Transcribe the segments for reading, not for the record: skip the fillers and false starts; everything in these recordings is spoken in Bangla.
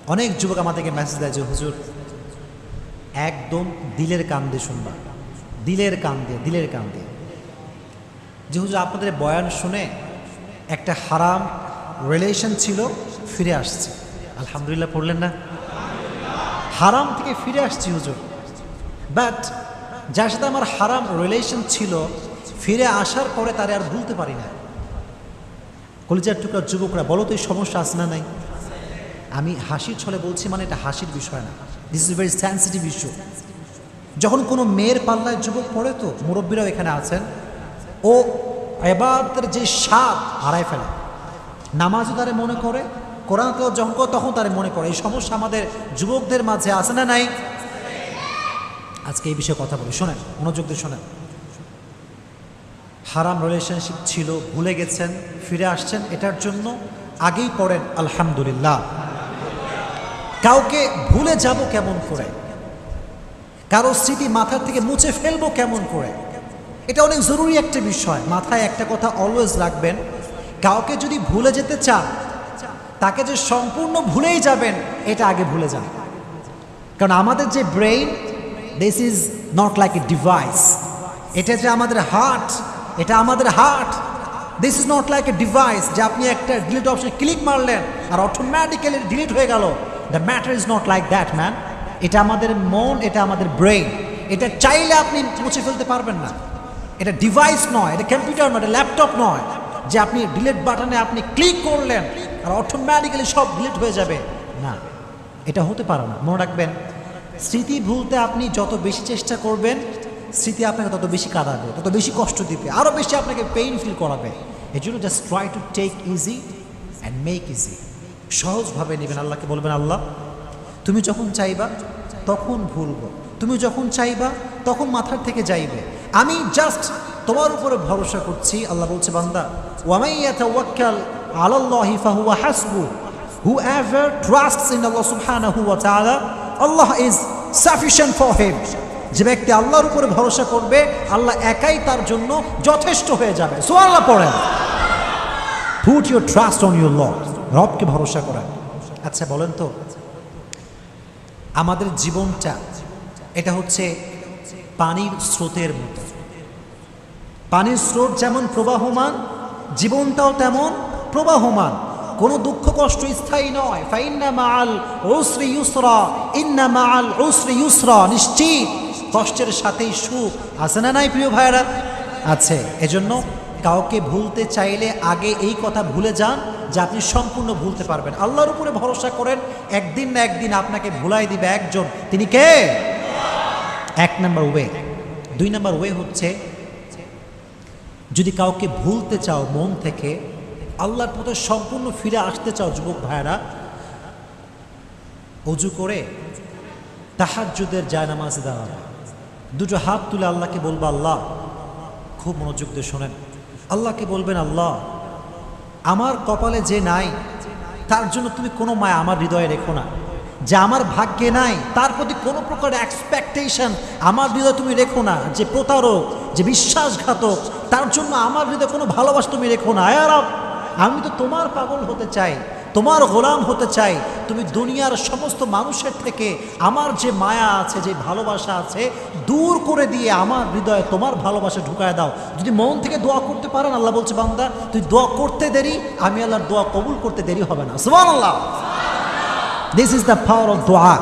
অনেক যুবক আমাদেরকে মেসেজ দেয় যে হুজুর একদম দিলের কান দিয়ে শুনবা, দিলের কান দিয়ে যে হুজুর আপনাদের বয়ান শুনে একটা হারাম রিলেশন ছিল, ফিরে আসছে। আলহামদুলিল্লাহ পড়লেন না? হারাম থেকে ফিরে আসছি হুজুর, বাট যার সাথে আমার হারাম রিলেশন ছিল ফিরে আসার পরে তারে আর ভুলতে পারি না। কলিজার টুকরা যুবকরা বলো তো এই সমস্যা আছে না নাই? আমি হাসির ছলে বলছি, মানে এটা হাসির বিষয় না, this is very sensitive issue. যখন কোনো মেয়ের পাল্লায় যুবক পড়ে, তো মুরব্বীরাও এখানে আছেন, ও ইবাদতের যে স্বাদ হারায় ফেলে। নামাজও তারে মনে করে, কোরআন তেলাওয়াত যখন করে তখন তারে মনে করে। এই সমস্যা আমাদের যুবকদের মাঝে আছে না নাই? আজকে এই বিষয়ে কথা বলি, শোনেন, মনোযোগ দিয়ে শোনেন। হারাম রিলেশনশিপ ছিল, ভুলে গেছেন, ফিরে আসছেন, এটার জন্য আগেই পড়েন আলহামদুলিল্লাহ। কাউকে ভুলে যাব কেমন করে, কারো স্মৃতি মাথার থেকে মুছে ফেলবো কেমন করে, এটা অনেক জরুরি একটা বিষয়। মাথায় একটা কথা অলওয়েজ রাখবেন, কাউকে যদি ভুলে যেতে চান, তাকে যে সম্পূর্ণ ভুলেই যাবেন এটা আগে ভুলে যান। কারণ আমাদের যে brain, this is not like a device. এটা যে আমাদের হার্ট, এটা আমাদের heart, this is not like a device যে আপনি একটা ডিলিট অপশনে ক্লিক মারলেন আর অটোমেটিক্যালি ডিলিট হয়ে গেল। The matter is not like that man. এটা আমাদের মন, এটা আমাদের ব্রেইন, এটা চাইলে আপনি মুছে ফেলতে পারবেন না। এটা ডিভাইস নয়, এটা কম্পিউটার নয়, এটা ল্যাপটপ নয় যে আপনি ডিলিট বাটনে আপনি ক্লিক করলেন আর অটোমেটিক্যালি সব ডিলিট হয়ে যাবে। না, এটা হতে পারে না। মনে রাখবেন, স্মৃতি ভুলতে আপনি যত বেশি চেষ্টা করবেন, স্মৃতি আপনাকে তত বেশি কাঁদাবে, তত বেশি কষ্ট দিবে, আরও বেশি আপনাকে পেইন ফিল করাবে। এই জন্য just try to take easy and make easy. সহজভাবে নেবেন। আল্লাহকে বলবেন, আল্লাহ তুমি যখন চাইবা তখন ভুলবো, তুমি যখন চাইবা তখন মাথার থেকে যাইবে, আমি জাস্ট তোমার উপরে ভরসা করছি। আল্লাহ বলছে, বান্দা ওয়ামান ইয়াতাওয়াক্কাল আলাল্লাহি ফাহুয়া হাসবুহ, whoever trusts in Allah subhanahu wa ta'ala, Allah is sufficient for him. যে ব্যক্তি আল্লাহর উপরে ভরসা করবে, আল্লাহ একাই তার জন্য যথেষ্ট হয়ে যাবে। সুবহানাল্লাহ পড়েন। Put your trust on your Lord. রবকে ভরসা করেন। আচ্ছা বলেন তো, আমাদের জীবনটা এটা হচ্ছে পানির স্রোতের মতো। পানির স্রোত যেমন প্রবাহমান, জীবনটাও তেমন প্রবাহমান। কোনো দুঃখ কষ্ট স্থায়ী নয়। ফাইন্না মাআল উসরি ইউসরা, ইন্না মাআল উসরি ইউসরা। নিশ্চিত কষ্টের সাথেই সুখ আছে না নাই প্রিয় ভাইরা? আছে। এজন্য কাউকে ভুলতে চাইলে আগে এই কথা ভুলে যান যে আপনি সম্পূর্ণ ভুলতে পারবেন। আল্লাহর উপরে ভরসা করেন, একদিন না একদিন আপনাকে ভুলাই দিবে একজন, তিনি কে? এক নাম্বার ওয়ে। দুই নাম্বার ওয়ে হচ্ছে, যদি কাউকে ভুলতে চাও মন থেকে, আল্লাহর পথে সম্পূর্ণ ফিরে আসতে চাও যুবক ভাইরা, ওযু করে তাহাজ্জুদের জায়নামাজে দাঁড়াবে, দুটো হাত তুলে আল্লাহকে বলবা, আল্লাহ, খুব মনোযোগ দিয়ে শোনেন, আল্লাহকে বলবেন, আল্লাহ আমার কপালে যে নাই তার জন্য তুমি কোনো মায়া আমার হৃদয়ে রেখো না, যে আমার ভাগ্যে নাই তার প্রতি কোনো প্রকার এক্সপেকটেশন আমার হৃদয়ে তুমি রেখো না, যে প্রতারক, যে বিশ্বাসঘাতক, তার জন্য আমার হৃদয়ে কোনো ভালোবাসা তুমি রেখো না। আয় রব, আমি তো তোমার পাগল হতে চাই, তোমার গোলাম হতে চাই। তুমি দুনিয়ার সমস্ত মানুষের থেকে আমার যে মায়া আছে, যে ভালোবাসা আছে, দূর করে দিয়ে আমার হৃদয়ে তোমার ভালোবাসা ঢুকায় দাও। যদি মন থেকে দোয়া করতে পারেন, আল্লাহ বলছে, বান্দা তুই দোয়া করতে দেরি, আমি আল্লাহর দোয়া কবুল করতে দেরি হবে না। সুবহানাল্লাহ। This is the power of দোয়া।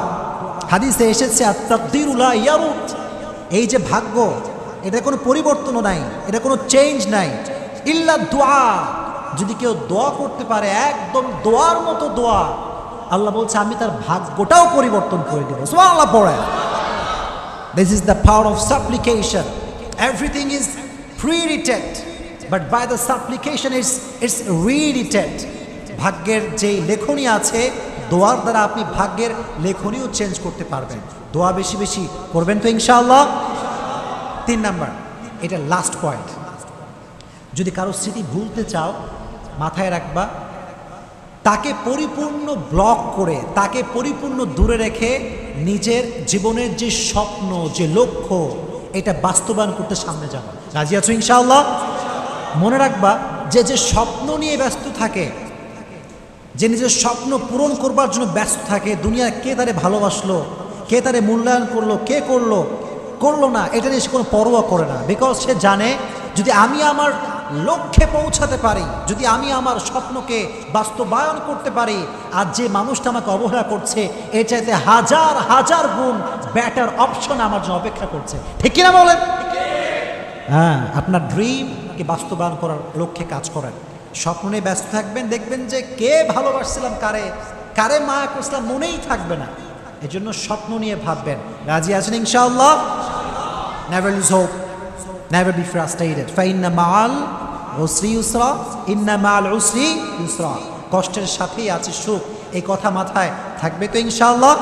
হাদিসে এসেছে, আত-তাকদীরু লা ইয়ারুদ, এই যে ভাগ্য, এটা কোনো পরিবর্তনও নাই, এটা কোনো চেঞ্জ নাই, ইল্লা দোয়া। যদি কেউ দোয়া করতে পারে একদম দোয়ার মতো দোয়া, আল্লাহ বলছে আমি তার ভাগ্যটাও পরিবর্তন করে দেব। সুবহানাল্লাহ পড়ে। This is the power of supplication. Everything is prewritten, but by the supplication it's rewritten. ভাগ্যের যে লেখনী আছে, দোয়ার দ্বারা আপনি ভাগ্যের লেখনীও চেঞ্জ করতে পারবেন। দোয়া বেশি বেশি করবেন তো ইনশাআল্লাহ। তিন নাম্বার, এটা লাস্ট পয়েন্ট, যদি কারো স্মৃতি ভুলতে চাও, মাথায় রাখবা, তাকে পরিপূর্ণ ব্লক করে, তাকে পরিপূর্ণ দূরে রেখে নিজের জীবনের যে স্বপ্ন, যে লক্ষ্য, এটা বাস্তবায়ন করতে সামনে যাবা। রাজি আছো ইনশাআল্লাহ? মনে রাখবা, যে যে স্বপ্ন নিয়ে ব্যস্ত থাকে, যে নিজের স্বপ্ন পূরণ করবার জন্য ব্যস্ত থাকে, দুনিয়ার কে তারে ভালোবাসলো, কে তারে মূল্যায়ন করলো, কে করলো করলো না, এটা নিয়ে সে কোনো পরোয়া করে না। বিকজ সে জানে যদি আমি আমার লক্ষ্যে পৌঁছাতে পারি, যদি আমি আমার স্বপ্নকে বাস্তবায়ন করতে পারি, আর যে মানুষটা আমাকে অবহেলা করছে এর চাইতে হাজার হাজার গুণ বেটার অপশন আমার জন্য অপেক্ষা করছে। ঠিক কিনা বলেন? হ্যাঁ, আপনার ড্রিমকে বাস্তবায়ন করার লক্ষ্যে কাজ করেন, স্বপ্ন নিয়ে ব্যস্ত থাকবেন, দেখবেন যে কে ভালোবাসছিলাম, কারে কারে মায়া করছিলাম মনেই থাকবে না। এজন্য স্বপ্ন নিয়ে ভাববেন। রাজি আছেন ইনশাআল্লাহ? Never lose hope, never be frustrated. ফাইন্না মাআল উসরি ইউসরা, ইন্না মাআল উসরি ইউসরা। কষ্টের সাথেই আছে সুখ, এই কথা মাথায় থাকবে তো ইনশাআল্লাহ?